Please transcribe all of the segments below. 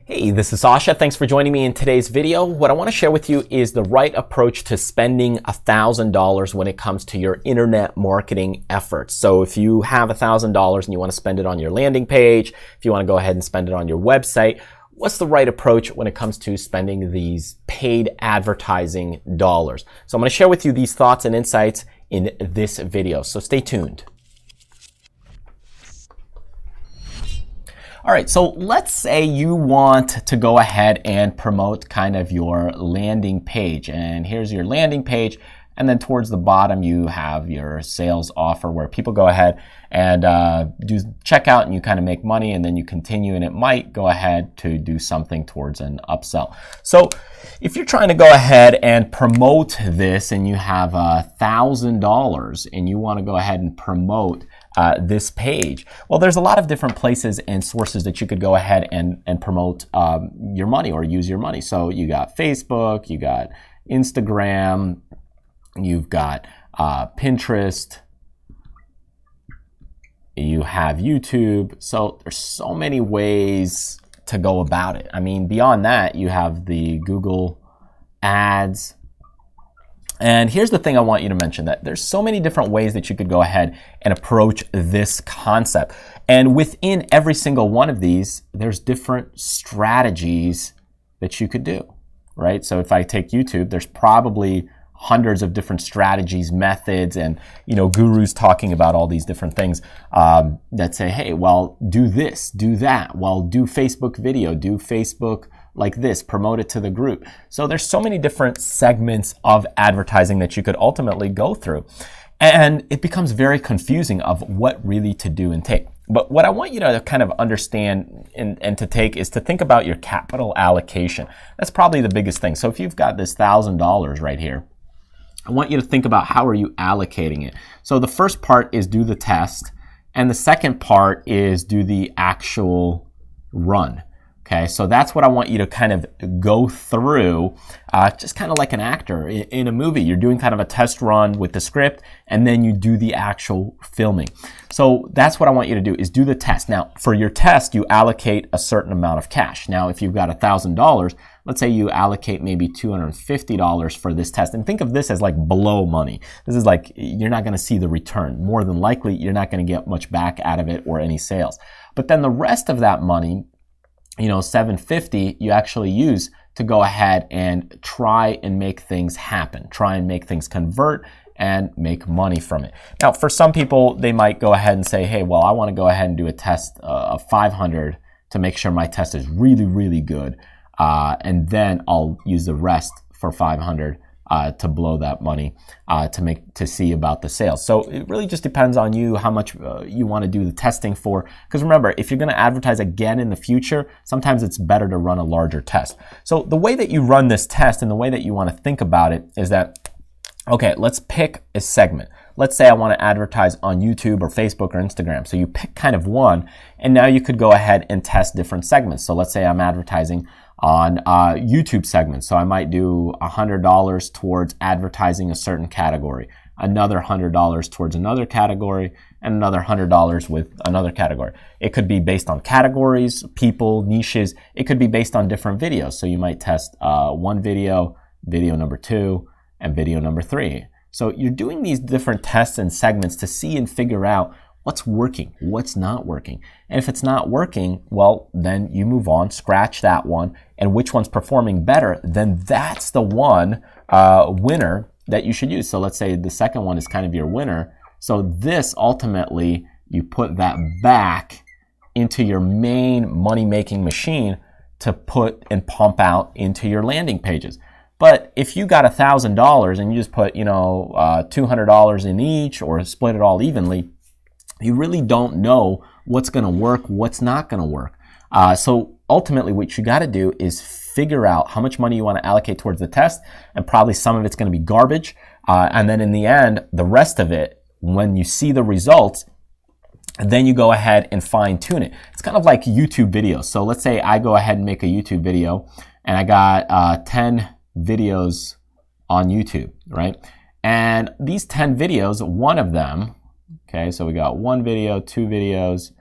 Hey, this is Sasha. Thanks for joining me in today's video. What I want to share with you is the right approach to spending $1,000 when it comes to your internet marketing efforts. So if you have $1,000 and you want to spend it on your landing page, if you want to go ahead and spend it on your website, what's the right approach when it comes to spending these paid advertising dollars? So I'm going to share with you these thoughts and insights in this video. So stay tuned. All right, so let's say you want to go ahead and promote kind of your landing page. And here's your landing page. And then towards the bottom, you have your sales offer where people go ahead and do checkout and you kind of make money and then you continue and it might go ahead to do something towards an upsell. So if you're trying to go ahead and promote this and you have $1,000 and you want to go ahead and promote this page, well, there's a lot of different places and sources that you could go ahead and promote your money or use your money. So you got Facebook, you got Instagram, you've got Pinterest, you have YouTube. So there's so many ways to go about it. I mean, beyond that, you have the Google ads. And here's the thing I want you to mention, that there's so many different ways that you could go ahead and approach this concept. And within every single one of these, there's different strategies that you could do, right? So if I take YouTube, there's probably hundreds of different strategies, methods, and gurus talking about all these different things that say, hey, well, do this, do that. Well, do Facebook video, do Facebook like this, promote it to the group. So there's so many different segments of advertising that you could ultimately go through. And it becomes very confusing of what really to do and take. But what I want you to kind of understand and to take is to think about your capital allocation. That's probably the biggest thing. So if you've got this $1,000 right here, I want you to think about how are you allocating it. So the first part is do the test, and the second part is do the actual run. Okay, so that's what I want you to kind of go through, just kind of like an actor in a movie. You're doing kind of a test run with the script, and then you do the actual filming. So that's what I want you to do, is do the test. Now, for your test, you allocate a certain amount of cash. Now, if you've got $1,000, let's say you allocate maybe $250 for this test. And think of this as like blow money. This is like, you're not going to see the return. More than likely, you're not going to get much back out of it or any sales. But then the rest of that money, $750, you actually use to go ahead and try and make things happen, try and make things convert and make money from it. Now, for some people, they might go ahead and say, hey, well, I want to go ahead and do a test of 500 to make sure my test is really, really good. And then I'll use the rest for 500 to blow that money to see about the sales. So it really just depends on you how much you want to do the testing for. Because remember, if you're going to advertise again in the future, sometimes it's better to run a larger test. So the way that you run this test and the way that you want to think about it is that, okay, let's pick a segment. Let's say I want to advertise on YouTube or Facebook or Instagram. So you pick kind of one, and now you could go ahead and test different segments. So let's say I'm advertising on YouTube segments. So I might do $100 towards advertising a certain category, another $100 towards another category, and another $100 with another category. It could be based on categories, people, niches. It could be based on different videos. So you might test one video, video number 2, and video number 3. So you're doing these different tests and segments to see and figure out what's working, what's not working. And if it's not working, well, then you move on, scratch that one, and which one's performing better, then that's the one winner that you should use. So let's say the second one is kind of your winner. So this ultimately, you put that back into your main money-making machine to put and pump out into your landing pages. But if you got $1,000 and you just put, $200 in each or split it all evenly, you really don't know what's going to work, what's not going to work. So ultimately, what you got to do is figure out how much money you want to allocate towards the test, and probably some of it's going to be garbage. And then in the end, the rest of it, when you see the results, then you go ahead and fine tune it. It's kind of like YouTube videos. So let's say I go ahead and make a YouTube video, and I got 10 videos on YouTube, right? And these 10 videos, one of them, okay, so we got 1 video, 2 videos,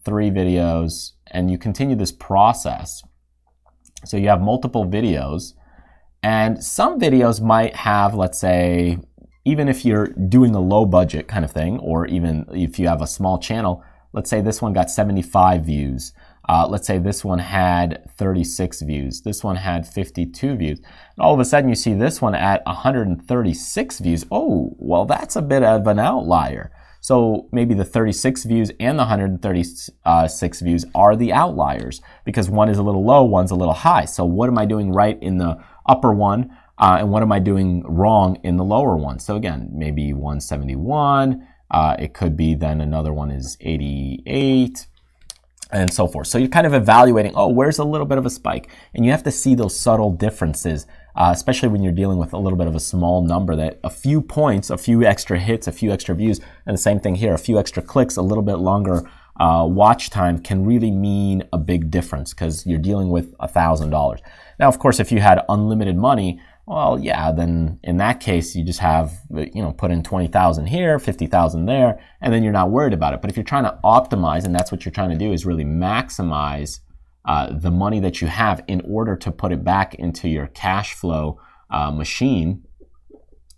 3 videos, and you continue this process. So you have multiple videos, and some videos might have, let's say, even if you're doing a low budget kind of thing, or even if you have a small channel, let's say this one got 75 views. Let's say this one had 36 views. This one had 52 views. And all of a sudden you see this one at 136 views. Oh, well, that's a bit of an outlier. So maybe the 36 views and the 136 views are the outliers because one is a little low, one's a little high. So what am I doing right in the upper one? And what am I doing wrong in the lower one? So again, maybe 171. It could be then another one is 88 and so forth. So you're kind of evaluating, oh, where's a little bit of a spike? And you have to see those subtle differences, especially when you're dealing with a little bit of a small number, that a few points, a few extra hits, a few extra views, and the same thing here, a few extra clicks, a little bit longer watch time can really mean a big difference because you're dealing with $1,000. Now, of course, if you had unlimited money, well, yeah, then in that case, you just have, put in 20,000 here, 50,000 there, and then you're not worried about it. But if you're trying to optimize, and that's what you're trying to do, is really maximize the money that you have in order to put it back into your cash flow machine,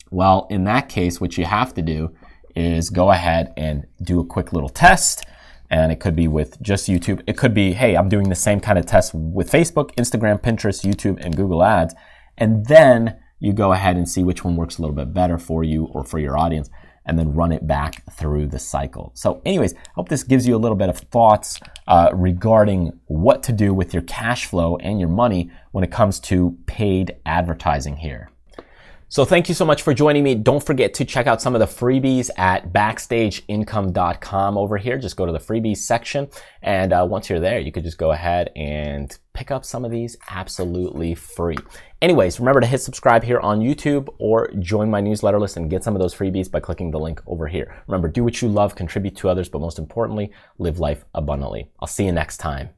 well, in that case, what you have to do is go ahead and do a quick little test. And it could be with just YouTube. It could be, hey, I'm doing the same kind of test with Facebook, Instagram, Pinterest, YouTube, and Google Ads. And then you go ahead and see which one works a little bit better for you or for your audience, and then run it back through the cycle. So anyways, I hope this gives you a little bit of thoughts regarding what to do with your cash flow and your money when it comes to paid advertising here. So thank you so much for joining me. Don't forget to check out some of the freebies at backstageincome.com over here. Just go to the freebies section. And once you're there, you could just go ahead and pick up some of these absolutely free. Anyways, remember to hit subscribe here on YouTube or join my newsletter list and get some of those freebies by clicking the link over here. Remember, do what you love, contribute to others, but most importantly, live life abundantly. I'll see you next time.